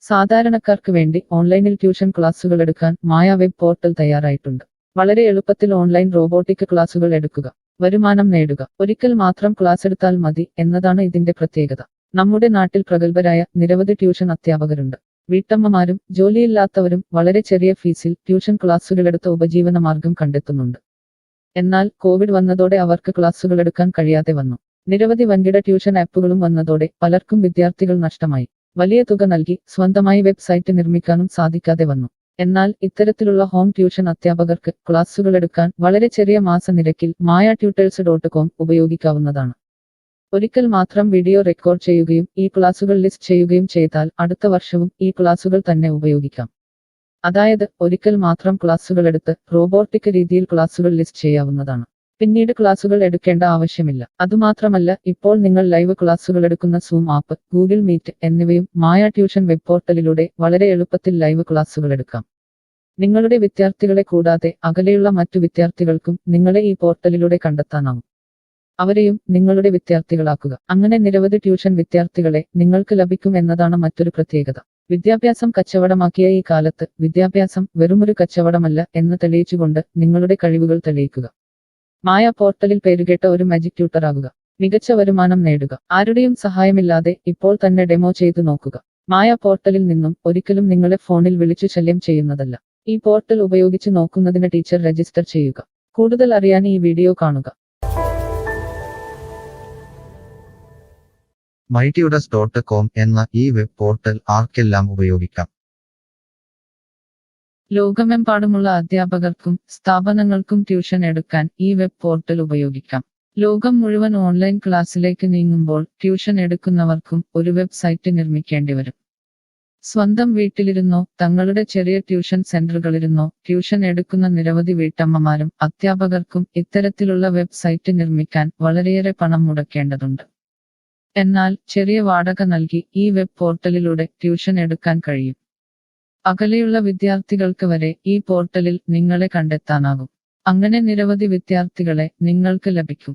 സാധാരണക്കാർക്ക് വേണ്ടി ഓൺലൈനിൽ ട്യൂഷൻ ക്ലാസുകൾ എടുക്കാൻ മായ വെബ് പോർട്ടൽ തയ്യാറായിട്ടുണ്ട്. വളരെ എളുപ്പത്തിൽ ഓൺലൈൻ റോബോട്ടിക് ക്ലാസുകൾ എടുക്കുക, വരുമാനം നേടുക. ഒരിക്കൽ മാത്രം ക്ലാസ് എടുത്താൽ മതി എന്നതാണ് ഇതിന്റെ പ്രത്യേകത. നമ്മുടെ നാട്ടിൽ പ്രഗത്ഭരായ നിരവധി ട്യൂഷൻ അധ്യാപകരുണ്ട്. വീട്ടമ്മമാരും ജോലിയില്ലാത്തവരും വളരെ ചെറിയ ഫീസിൽ ട്യൂഷൻ ക്ലാസുകളെടുത്ത് ഉപജീവന മാർഗം കണ്ടെത്തുന്നുണ്ട്. എന്നാൽ കോവിഡ് വന്നതോടെ അവർക്ക് ക്ലാസുകൾ എടുക്കാൻ കഴിയാതെ വന്നു. നിരവധി വൻകിട ട്യൂഷൻ ആപ്പുകളും വന്നതോടെ പലർക്കും വിദ്യാർത്ഥികൾ നഷ്ടമായി. വലിയ തുക നൽകി സ്വന്തമായി വെബ്സൈറ്റ് നിർമ്മിക്കാനും സാധിക്കാതെ വന്നു. എന്നാൽ ഇത്തരത്തിലുള്ള ഹോം ട്യൂഷൻ അധ്യാപകർക്ക് ക്ലാസുകൾ എടുക്കാൻ വളരെ ചെറിയ മാസ നിരക്കിൽ mayatutors.com ഉപയോഗിക്കാവുന്നതാണ്. ഒരിക്കൽ മാത്രം വീഡിയോ റെക്കോർഡ് ചെയ്യുകയും ഈ ക്ലാസുകൾ ലിസ്റ്റ് ചെയ്യുകയും ചെയ്താൽ അടുത്ത വർഷവും ഈ ക്ലാസുകൾ തന്നെ ഉപയോഗിക്കാം. അതായത് ഒരിക്കൽ മാത്രം ക്ലാസുകൾ എടുത്ത് റോബോട്ടിക് രീതിയിൽ ക്ലാസുകൾ ലിസ്റ്റ് ചെയ്യാവുന്നതാണ്. പിന്നീട് ക്ലാസുകൾ എടുക്കേണ്ട ആവശ്യമില്ല. അതുമാത്രമല്ല, ഇപ്പോൾ നിങ്ങൾ ലൈവ് ക്ലാസുകൾ എടുക്കുന്ന സൂം ആപ്പ്, ഗൂഗിൾ മീറ്റ് എന്നിവയും മായ ട്യൂഷൻ വെബ് പോർട്ടലിലൂടെ വളരെ എളുപ്പത്തിൽ ലൈവ് ക്ലാസുകൾ എടുക്കാം. നിങ്ങളുടെ വിദ്യാർത്ഥികളെ കൂടാതെ അകലെയുള്ള മറ്റു വിദ്യാർത്ഥികൾക്കും നിങ്ങളെ ഈ പോർട്ടലിലൂടെ കണ്ടെത്താനാവും. അവരെയും നിങ്ങളുടെ വിദ്യാർത്ഥികളാക്കുക. അങ്ങനെ നിരവധി ട്യൂഷൻ വിദ്യാർത്ഥികളെ നിങ്ങൾക്ക് ലഭിക്കും എന്നതാണ് മറ്റൊരു പ്രത്യേകത. വിദ്യാഭ്യാസം കച്ചവടമാക്കിയ ഈ കാലത്ത് വിദ്യാഭ്യാസം വെറുമൊരു കച്ചവടമല്ല എന്ന് തെളിയിച്ചുകൊണ്ട് നിങ്ങളുടെ കഴിവുകൾ തെളിയിക്കുക. മായ പോർട്ടലിൽ പേരുകേട്ട ഒരു മാജിക് ട്യൂട്ടർ ആകുക. മികച്ച വരുമാനം നേടുക. ആരുടെയും സഹായമില്ലാതെ ഇപ്പോൾ തന്നെ ഡെമോ ചെയ്തു നോക്കുക. മായ പോർട്ടലിൽ നിന്നും ഒരിക്കലും നിങ്ങളെ ഫോണിൽ വിളിച്ചു ശല്യം ചെയ്യുന്നതല്ല. ഈ പോർട്ടൽ ഉപയോഗിച്ച് നോക്കുന്നതിന് ടീച്ചർ രജിസ്റ്റർ ചെയ്യുക. കൂടുതൽ അറിയാൻ ഈ വീഡിയോ കാണുക. mytutors.com എന്ന ഈ വെബ് പോർട്ടൽ ആർക്കെല്ലാം ഉപയോഗിക്കാം? ലോകമെമ്പാടുമുള്ള അധ്യാപകർക്കും സ്ഥാപനങ്ങൾക്കും ട്യൂഷൻ എടുക്കാൻ ഈ വെബ് പോർട്ടൽ ഉപയോഗിക്കാം. ലോകം മുഴുവൻ ഓൺലൈൻ ക്ലാസ്സിലേക്ക് നീങ്ങുമ്പോൾ ട്യൂഷൻ എടുക്കുന്നവർക്കും ഒരു വെബ്സൈറ്റ് നിർമ്മിക്കേണ്ടി വരും. സ്വന്തം വീട്ടിലിരുന്നോ തങ്ങളുടെ ചെറിയ ട്യൂഷൻ സെന്ററുകളിലിരുന്നോ ട്യൂഷൻ എടുക്കുന്ന നിരവധി വീട്ടമ്മമാരും അധ്യാപകർക്കും ഇത്തരത്തിലുള്ള വെബ്സൈറ്റ് നിർമ്മിക്കാൻ വളരെയേറെ പണം മുടക്കേണ്ടതുണ്ട്. എന്നാൽ ചെറിയ വാടക നൽകി ഈ വെബ് പോർട്ടലിലൂടെ ട്യൂഷൻ എടുക്കാൻ കഴിയും. അകലെയുള്ള വിദ്യാർത്ഥികൾക്ക് വരെ ഈ പോർട്ടലിൽ നിങ്ങളെ കണ്ടെത്താനാകും. അങ്ങനെ നിരവധി വിദ്യാർത്ഥികളെ നിങ്ങൾക്ക് ലഭിക്കും.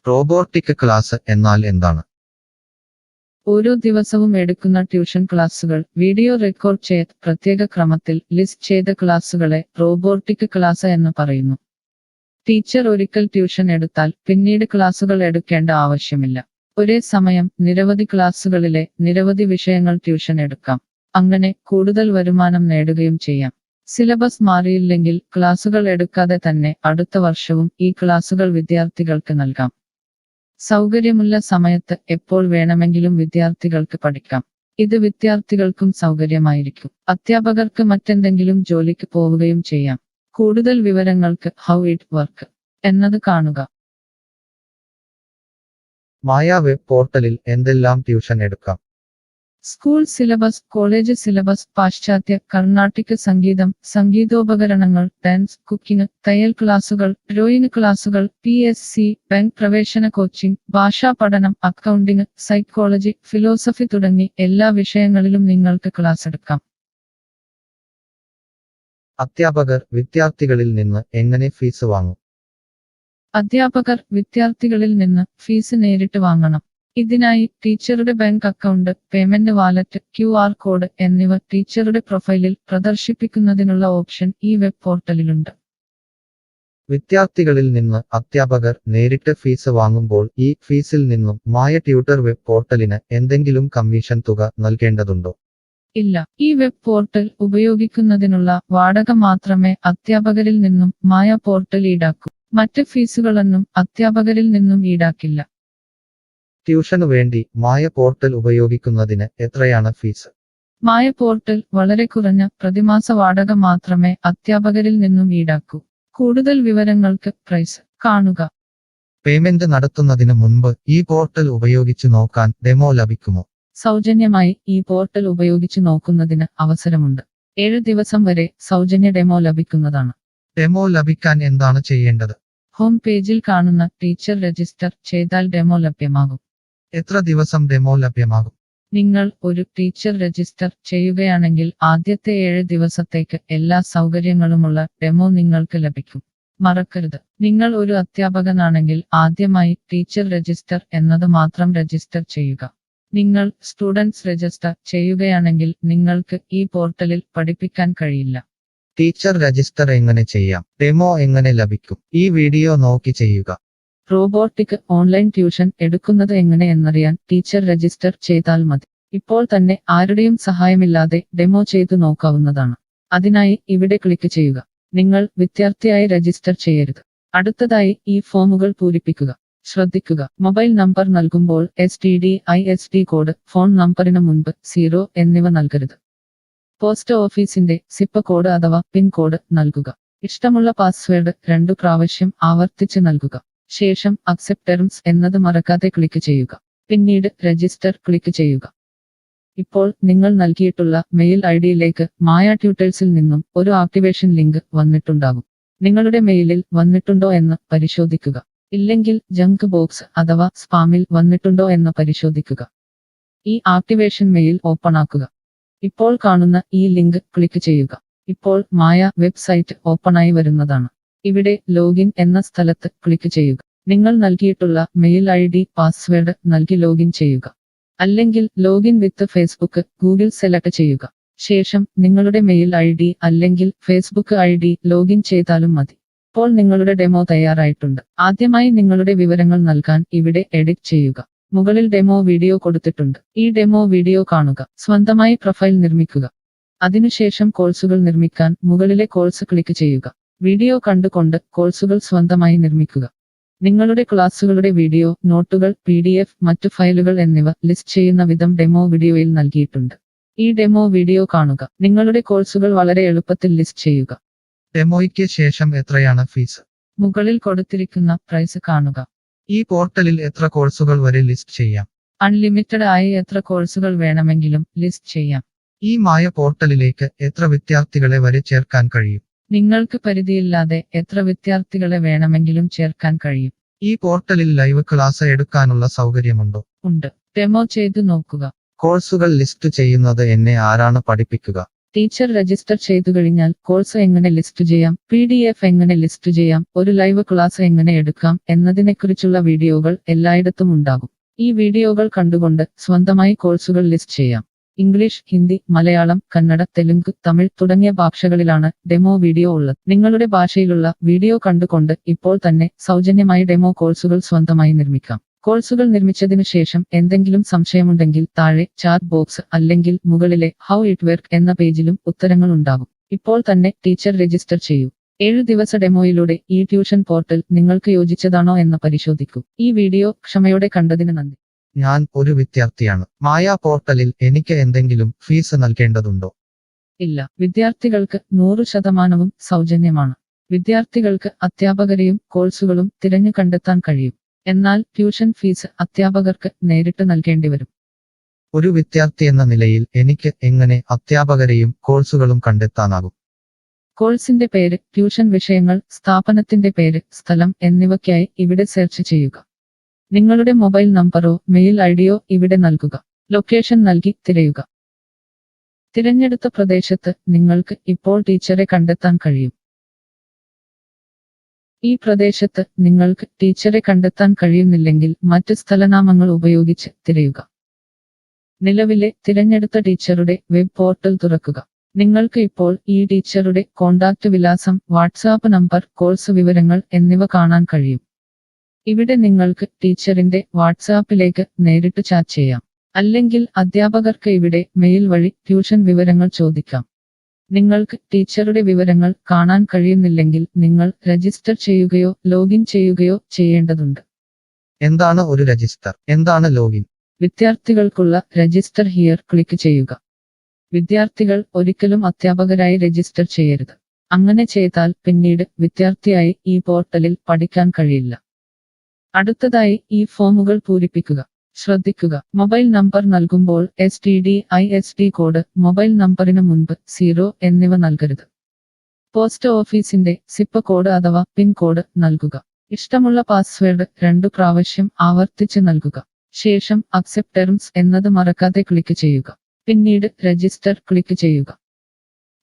റോബോട്ടിക് ക്ലാസ് എന്നാൽ എന്താണ്? ഓരോ ദിവസവും എടുക്കുന്ന ട്യൂഷൻ ക്ലാസുകൾ വീഡിയോ റെക്കോർഡ് ചെയ്ത് പ്രത്യേക ക്രമത്തിൽ ലിസ്റ്റ് ചെയ്ത ക്ലാസുകളെ റോബോട്ടിക് ക്ലാസ് എന്ന് പറയുന്നു. ടീച്ചർ ഒരിക്കൽ ട്യൂഷൻ എടുത്താൽ പിന്നീട് ക്ലാസുകൾ എടുക്കേണ്ട ആവശ്യമില്ല. ഒരേ സമയം നിരവധി ക്ലാസുകളിലെ നിരവധി വിഷയങ്ങൾ ട്യൂഷൻ എടുക്കാം. അങ്ങനെ കൂടുതൽ വരുമാനം നേടുകയും ചെയ്യാം. സിലബസ് മാറിയില്ലെങ്കിൽ ക്ലാസുകൾ എടുക്കാതെ തന്നെ അടുത്ത വർഷവും ഈ ക്ലാസുകൾ വിദ്യാർത്ഥികൾക്ക് നൽകാം. സൗകര്യമുള്ള സമയത്ത് എപ്പോൾ വേണമെങ്കിലും വിദ്യാർത്ഥികൾക്ക് പഠിക്കാം. ഇത് വിദ്യാർത്ഥികൾക്കും സൗകര്യമായിരിക്കും. അധ്യാപകർക്ക് മറ്റെന്തെങ്കിലും ജോലിക്ക് പോവുകയും ചെയ്യാം. കൂടുതൽ വിവരങ്ങൾക്ക് ഹൗ ഇറ്റ് വർക്ക് എന്നത് കാണുക. മായ വെബ് പോർട്ടലിൽ എന്തെല്ലാം ട്യൂഷൻ എടുക്കാം? സ്കൂൾ സിലബസ്, കോളേജ് സിലബസ്, പാശ്ചാത്യ, കർണാട്ടിക് സംഗീതം, സംഗീതോപകരണങ്ങൾ, ഡാൻസ്, കുക്കിംഗ്, തയ്യൽ ക്ലാസുകൾ, ഡ്രോയിങ് ക്ലാസുകൾ, PSC, ബാങ്ക് പ്രവേശന കോച്ചിംഗ്, ഭാഷാ പഠനം, അക്കൗണ്ടിംഗ്, സൈക്കോളജി, ഫിലോസഫി തുടങ്ങി എല്ലാ വിഷയങ്ങളിലും നിങ്ങൾക്ക് ക്ലാസ് എടുക്കാം. അധ്യാപകർ വിദ്യാർത്ഥികളിൽ നിന്ന് എങ്ങനെ ഫീസ് വാങ്ങും? അധ്യാപകർ വിദ്യാർത്ഥികളിൽ നിന്ന് ഫീസ് നേരിട്ട് വാങ്ങണം. ഇതിനായി ടീച്ചറുടെ bank account, payment wallet, QR code എന്നിവ ടീച്ചറുടെ പ്രൊഫൈലിൽ പ്രദർശിപ്പിക്കുന്നതിനുള്ള ഓപ്ഷൻ ഈ വെബ് പോർട്ടലിലുണ്ട്. വിദ്യാർത്ഥികളിൽ നിന്ന് അധ്യാപകർ നേരിട്ട് ഫീസ് വാങ്ങുമ്പോൾ ഈ ഫീസിൽ നിന്നും മായ ട്യൂട്ടർ വെബ് പോർട്ടലിന് എന്തെങ്കിലും കമ്മീഷൻ തുക നൽകേണ്ടതുണ്ടോ? ഇല്ല. ഈ വെബ് പോർട്ടൽ ഉപയോഗിക്കുന്നതിനുള്ള വാടക മാത്രമേ അധ്യാപകരിൽ നിന്നും മായ പോർട്ടൽ ഈടാക്കൂ. മറ്റ് ഫീസുകളൊന്നും അധ്യാപകരിൽ നിന്നും ഈടാക്കില്ല. ട്യൂഷനു വേണ്ടി മായ പോർട്ടൽ ഉപയോഗിക്കുന്നതിന് എത്രയാണ് ഫീസ്? മായ പോർട്ടൽ വളരെ കുറഞ്ഞ പ്രതിമാസ വാടക മാത്രമേ അധ്യാപകരിൽ നിന്നും ഈടാക്കൂ. കൂടുതൽ വിവരങ്ങൾക്ക് പ്രൈസ് കാണുക. പേയ്മെന്റ് നടത്തുന്നതിന് മുൻപ് ഈ പോർട്ടൽ ഉപയോഗിച്ചു നോക്കാൻ ഡെമോ ലഭിക്കുമോ? സൗജന്യമായി ഈ പോർട്ടൽ ഉപയോഗിച്ചു നോക്കുന്നതിന് അവസരമുണ്ട്. 7 ദിവസം വരെ സൗജന്യ ഡെമോ ലഭിക്കുന്നതാണ്. ഡെമോ ലഭിക്കാൻ എന്താണ് ചെയ്യേണ്ടത്? ഹോം പേജിൽ കാണുന്ന ടീച്ചർ രജിസ്റ്റർ ചെയ്താൽ ഡെമോ ലഭ്യമാകും. എത്ര ദിവസം ഡെമോ ലഭ്യമാകും? നിങ്ങൾ ഒരു ടീച്ചർ രജിസ്റ്റർ ചെയ്യുകയാണെങ്കിൽ ആദ്യത്തെ 7 ദിവസത്തേക്ക് എല്ലാ സൗകര്യങ്ങളുമുള്ള ഡെമോ നിങ്ങൾക്ക് ലഭിക്കും. മറക്കരുത്, നിങ്ങൾ ഒരു അധ്യാപകനാണെങ്കിൽ ആദ്യമായി ടീച്ചർ രജിസ്റ്റർ എന്നത് മാത്രം രജിസ്റ്റർ ചെയ്യുക. നിങ്ങൾ സ്റ്റുഡൻസ് രജിസ്റ്റർ ചെയ്യുകയാണെങ്കിൽ നിങ്ങൾക്ക് ഈ പോർട്ടലിൽ പഠിപ്പിക്കാൻ കഴിയില്ല. ടീച്ചർ രജിസ്റ്റർ എങ്ങനെ ചെയ്യാം? ഡെമോ എങ്ങനെ ലഭിക്കും? ഈ വീഡിയോ നോക്കി ചെയ്യുക. റോബോട്ടിക് ഓൺലൈൻ ട്യൂഷൻ എടുക്കുന്നത് എങ്ങനെ എന്നറിയാൻ ടീച്ചർ രജിസ്റ്റർ ചെയ്താൽ മതി. ഇപ്പോൾ തന്നെ ആരുടെയും സഹായമില്ലാതെ ഡെമോ ചെയ്തു നോക്കാവുന്നതാണ്. അതിനായി ഇവിടെ ക്ലിക്ക് ചെയ്യുക. നിങ്ങൾ വിദ്യാർത്ഥിയായി രജിസ്റ്റർ ചെയ്യരുത്. അടുത്തതായി ഈ ഫോമുകൾ പൂരിപ്പിക്കുക. ശ്രദ്ധിക്കുക, മൊബൈൽ നമ്പർ നൽകുമ്പോൾ STD/ISD കോഡ്, ഫോൺ നമ്പറിന് മുൻപ് 0 എന്നിവ നൽകരുത്. പോസ്റ്റ് ഓഫീസിന്റെ സിപ്പ് കോഡ് അഥവാ പിൻ കോഡ് നൽകുക. ഇഷ്ടമുള്ള പാസ്വേഡ് 2 പ്രാവശ്യം ആവർത്തിച്ച് നൽകുക. ശേഷം അക്സെപ്റ്റ് ടേംസ് എന്നത് മറക്കാതെ ക്ലിക്ക് ചെയ്യുക. പിന്നീട് രജിസ്റ്റർ ക്ലിക്ക് ചെയ്യുക. ഇപ്പോൾ നിങ്ങൾ നൽകിയിട്ടുള്ള മെയിൽ ഐഡിയിലേക്ക് മായ ട്യൂട്ടേഴ്സിൽ നിന്നും ഒരു ആക്ടിവേഷൻ ലിങ്ക് വന്നിട്ടുണ്ടാകും. നിങ്ങളുടെ മെയിലിൽ വന്നിട്ടുണ്ടോ എന്ന് പരിശോധിക്കുക. ഇല്ലെങ്കിൽ ജങ്ക് ബോക്സ് അഥവാ സ്പാമിൽ വന്നിട്ടുണ്ടോ എന്ന് പരിശോധിക്കുക. ഈ ആക്ടിവേഷൻ മെയിൽ ഓപ്പൺ ആക്കുക. ഇപ്പോൾ കാണുന്ന ഈ ലിങ്ക് ക്ലിക്ക് ചെയ്യുക. ഇപ്പോൾ മായ വെബ്സൈറ്റ് ഓപ്പണായി വരുന്നതാണ്. ഇവിടെ ലോഗിൻ എന്ന സ്ഥലത്ത് ക്ലിക്ക് ചെയ്യുക. നിങ്ങൾ നൽകിയിട്ടുള്ള മെയിൽ ID, പാസ്വേഡ് നൽകി ലോഗിൻ ചെയ്യുക. അല്ലെങ്കിൽ ലോഗിൻ വിത്ത് ഫേസ്ബുക്ക്, ഗൂഗിൾ സെലക്ട് ചെയ്യുക. ശേഷം നിങ്ങളുടെ മെയിൽ ID അല്ലെങ്കിൽ ഫേസ്ബുക്ക് ID ലോഗിൻ ചെയ്താലും മതി. ഇപ്പോൾ നിങ്ങളുടെ ഡെമോ തയ്യാറായിട്ടുണ്ട്. ആദ്യമായി നിങ്ങളുടെ വിവരങ്ങൾ നൽകാൻ ഇവിടെ എഡിറ്റ് ചെയ്യുക. മുകളിൽ ഡെമോ വീഡിയോ കൊടുത്തിട്ടുണ്ട്. ഈ ഡെമോ വീഡിയോ കാണുക. സ്വന്തമായി പ്രൊഫൈൽ നിർമ്മിക്കുക. അതിനുശേഷം കോഴ്സുകൾ നിർമ്മിക്കാൻ മുകളിലെ കോഴ്സ് ക്ലിക്ക് ചെയ്യുക. വീഡിയോ കണ്ടുകൊണ്ട് കോഴ്സുകൾ സ്വന്തമായി നിർമ്മിക്കുക. നിങ്ങളുടെ ക്ലാസുകളുടെ വീഡിയോ, നോട്ടുകൾ, PDF, മറ്റു ഫയലുകൾ എന്നിവ ലിസ്റ്റ് ചെയ്യുന്ന വിധം ഡെമോ വീഡിയോയിൽ നൽകിയിട്ടുണ്ട്. ഈ ഡെമോ വീഡിയോ കാണുക. നിങ്ങളുടെ കോഴ്സുകൾ വളരെ എളുപ്പത്തിൽ ലിസ്റ്റ് ചെയ്യുക. ഡെമോയ്ക്ക് ശേഷം എത്രയാണ് ഫീസ്? മുകളിൽ കൊടുത്തിരിക്കുന്ന പ്രൈസ് കാണുക. ഈ പോർട്ടലിൽ എത്ര കോഴ്സുകൾ വരെ ലിസ്റ്റ് ചെയ്യാം? അൺലിമിറ്റഡ് ആയി എത്ര കോഴ്സുകൾ വേണമെങ്കിലും ലിസ്റ്റ് ചെയ്യാം. ഈ മായ പോർട്ടലിലേക്ക് എത്ര വിദ്യാർത്ഥികളെ വരെ ചേർക്കാൻ കഴിയും? നിങ്ങൾക്ക് പരിധിയില്ലാതെ എത്ര വിദ്യാർത്ഥികളെ വേണമെങ്കിലും ചേർക്കാൻ കഴിയും. ഈ പോർട്ടലിൽ ലൈവ് ക്ലാസ് എടുക്കാനുള്ള സൗകര്യമുണ്ടോ? ഉണ്ട്. ഡെമോ ചെയ്തു നോക്കുക. കോഴ്സുകൾ ലിസ്റ്റ് ചെയ്യുന്നത് എന്നെ ആരാണ് പഠിപ്പിക്കുക? ടീച്ചർ രജിസ്റ്റർ ചെയ്തു കഴിഞ്ഞാൽ കോഴ്സ് എങ്ങനെ ലിസ്റ്റ് ചെയ്യാം, PDF എങ്ങനെ ലിസ്റ്റ് ചെയ്യാം, ഒരു ലൈവ് ക്ലാസ് എങ്ങനെ എടുക്കാം എന്നതിനെക്കുറിച്ചുള്ള വീഡിയോകൾ എല്ലായിടത്തും ഉണ്ടാകും. ഈ വീഡിയോകൾ കണ്ടുകൊണ്ട് സ്വന്തമായി കോഴ്സുകൾ ലിസ്റ്റ് ചെയ്യാം. ഇംഗ്ലീഷ്, ഹിന്ദി, മലയാളം, കന്നഡ, തെലുങ്ക്, തമിഴ് തുടങ്ങിയ ഭാഷകളിലാണ് ഡെമോ വീഡിയോ ഉള്ളത്. നിങ്ങളുടെ ഭാഷയിലുള്ള വീഡിയോ കണ്ടുകൊണ്ട് ഇപ്പോൾ തന്നെ സൗജന്യമായി ഡെമോ കോഴ്സുകൾ സ്വന്തമായി നിർമ്മിക്കാം. കോഴ്സുകൾ നിർമ്മിച്ചതിനു ശേഷം എന്തെങ്കിലും സംശയമുണ്ടെങ്കിൽ താഴെ ചാറ്റ് ബോക്സ് അല്ലെങ്കിൽ മുകളിലെ ഹൗ ഇറ്റ് വർക്ക് എന്ന പേജിലും ഉത്തരങ്ങൾ ഉണ്ടാകും. ഇപ്പോൾ തന്നെ ടീച്ചർ രജിസ്റ്റർ ചെയ്യൂ. 7 ദിവസ ഡെമോയിലൂടെ ഈ ട്യൂഷൻ പോർട്ടൽ നിങ്ങൾക്ക് യോജിച്ചതാണോ എന്ന് പരിശോധിക്കൂ. ഈ വീഡിയോ ക്ഷമയോടെ കണ്ടതിന് നന്ദി. ഞാൻ ഒരു വിദ്യാർത്ഥിയാണ്. മായ പോർട്ടലിൽ എനിക്ക് എന്തെങ്കിലും ഫീസ് നൽകേണ്ടതുണ്ടോ? ഇല്ല. വിദ്യാർത്ഥികൾക്ക് 100% സൗജന്യമാണ്. വിദ്യാർത്ഥികൾക്ക് അധ്യാപകരെയും കോഴ്സുകളും തിരഞ്ഞു കണ്ടെത്താൻ കഴിയും. എന്നാൽ ട്യൂഷൻ ഫീസ് അധ്യാപകർക്ക് നേരിട്ട് നൽകേണ്ടി വരും. ഒരു വിദ്യാർത്ഥി എന്ന നിലയിൽ എനിക്ക് എങ്ങനെ അധ്യാപകരെയും കോഴ്സുകളും കണ്ടെത്താനാകും? കോഴ്സിന്റെ പേര്, ട്യൂഷൻ വിഷയങ്ങൾ, സ്ഥാപനത്തിന്റെ പേര്, സ്ഥലം എന്നിവയ്ക്കായി ഇവിടെ സെർച്ച് ചെയ്യുക. നിങ്ങളുടെ മൊബൈൽ നമ്പറോ മെയിൽ ഐഡിയോ ഇവിടെ നൽകുക. ലൊക്കേഷൻ നൽകി തിരയുക. തിരഞ്ഞെടുത്ത പ്രദേശത്ത് നിങ്ങൾക്ക് ഇപ്പോൾ ടീച്ചറെ കണ്ടെത്താൻ കഴിയും. ഈ പ്രദേശത്ത് നിങ്ങൾക്ക് ടീച്ചറെ കണ്ടെത്താൻ കഴിയുന്നില്ലെങ്കിൽ മറ്റ് സ്ഥലനാമങ്ങൾ ഉപയോഗിച്ച് തിരയുക. നിലവിലെ തിരഞ്ഞെടുത്ത ടീച്ചറുടെ വെബ് പോർട്ടൽ തുറക്കുക. നിങ്ങൾക്ക് ഇപ്പോൾ ഈ ടീച്ചറുടെ കോൺടാക്റ്റ് വിലാസം, വാട്സാപ്പ് നമ്പർ, കോഴ്സ് വിവരങ്ങൾ എന്നിവ കാണാൻ കഴിയും. ഇവിടെ നിങ്ങൾക്ക് ടീച്ചറിന്റെ വാട്സാപ്പിലേക്ക് നേരിട്ട് ചാറ്റ് ചെയ്യാം. അല്ലെങ്കിൽ അധ്യാപകർക്ക് ഇവിടെ മെയിൽ വഴി ട്യൂഷൻ വിവരങ്ങൾ ചോദിക്കാം. നിങ്ങൾക്ക് ടീച്ചറുടെ വിവരങ്ങൾ കാണാൻ കഴിയുന്നില്ലെങ്കിൽ നിങ്ങൾ രജിസ്റ്റർ ചെയ്യുകയോ ലോഗിൻ ചെയ്യുകയോ ചെയ്യേണ്ടതുണ്ട്. എന്താണ് ഒരു രജിസ്റ്റർ? എന്താണ് ലോഗിൻ? വിദ്യാർത്ഥികൾക്കുള്ള രജിസ്റ്റർ ഹിയർ ക്ലിക്ക് ചെയ്യുക. വിദ്യാർത്ഥികൾ ഒരിക്കലും അധ്യാപകരായി രജിസ്റ്റർ ചെയ്യരുത്. അങ്ങനെ ചെയ്താൽ പിന്നീട് വിദ്യാർത്ഥിയായി ഈ പോർട്ടലിൽ പഠിക്കാൻ കഴിയില്ല. അടുത്തതായി ഈ ഫോമുകൾ പൂരിപ്പിക്കുക. ശ്രദ്ധിക്കുക, മൊബൈൽ നമ്പർ നൽകുമ്പോൾ STD/ISD കോഡ്, മൊബൈൽ നമ്പറിന് മുൻപ് 0 എന്നിവ നൽകരുത്. പോസ്റ്റ് ഓഫീസിന്റെ സിപ്പ് കോഡ് അഥവാ പിൻ കോഡ് നൽകുക. ഇഷ്ടമുള്ള പാസ്വേഡ് 2 പ്രാവശ്യം ആവർത്തിച്ച് നൽകുക. ശേഷം അക്സെപ്റ്റ് ടേംസ് എന്നത് മറക്കാതെ ക്ലിക്ക് ചെയ്യുക. പിന്നീട് രജിസ്റ്റർ ക്ലിക്ക് ചെയ്യുക.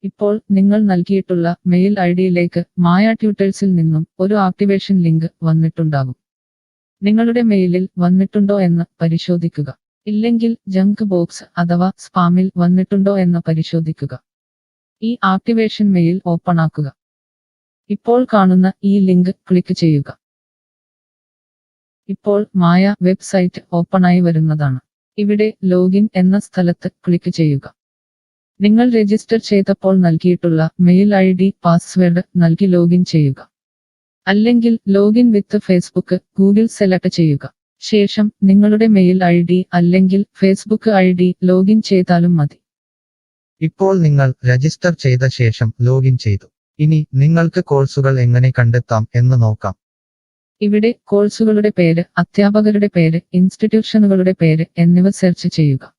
ഇപ്പോൾ നിങ്ങൾ നൽകിയിട്ടുള്ള മെയിൽ ഐഡിയിലേക്ക് മായ ട്യൂട്ടേഴ്സിൽ നിന്നും ഒരു ആക്ടിവേഷൻ ലിങ്ക് വന്നിട്ടുണ്ടാകും. നിങ്ങളുടെ മെയിലിൽ വന്നിട്ടുണ്ടോ എന്ന് പരിശോധിക്കുക. ഇല്ലെങ്കിൽ ജങ്ക് ബോക്സ് അഥവാ സ്പാമിൽ വന്നിട്ടുണ്ടോ എന്ന് പരിശോധിക്കുക. ഈ ആക്ടിവേഷൻ മെയിൽ ഓപ്പൺ ആക്കുക. ഇപ്പോൾ കാണുന്ന ഈ ലിങ്ക് ക്ലിക്ക് ചെയ്യുക. ഇപ്പോൾ മായ വെബ്സൈറ്റ് ഓപ്പണായി വരുന്നതാണ്. ഇവിടെ ലോഗിൻ എന്ന സ്ഥലത്ത് ക്ലിക്ക് ചെയ്യുക. നിങ്ങൾ രജിസ്റ്റർ ചെയ്തപ്പോൾ നൽകിയിട്ടുള്ള മെയിൽ ID പാസ്വേഡ് നൽകി ലോഗിൻ ചെയ്യുക. അല്ലെങ്കിൽ ലോഗിൻ വിത്ത് ഫേസ്ബുക്ക് ഗൂഗിൾ സെലക്ട് ചെയ്യുക. ശേഷം നിങ്ങളുടെ മെയിൽ ID അല്ലെങ്കിൽ ഫേസ്ബുക്ക് ID ലോഗിൻ ചെയ്താലും മതി. ഇപ്പോൾ നിങ്ങൾ രജിസ്റ്റർ ചെയ്ത ശേഷം ലോഗിൻ ചെയ്തു. ഇനി നിങ്ങൾക്ക് കോഴ്സുകൾ എങ്ങനെ കണ്ടെത്താം എന്ന് നോക്കാം. ഇവിടെ കോഴ്സുകളുടെ പേര്, അധ്യാപകരുടെ പേര്, ഇൻസ്റ്റിറ്റ്യൂഷനുകളുടെ പേര് എന്നിവ സെർച്ച് ചെയ്യുക.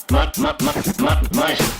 Mush.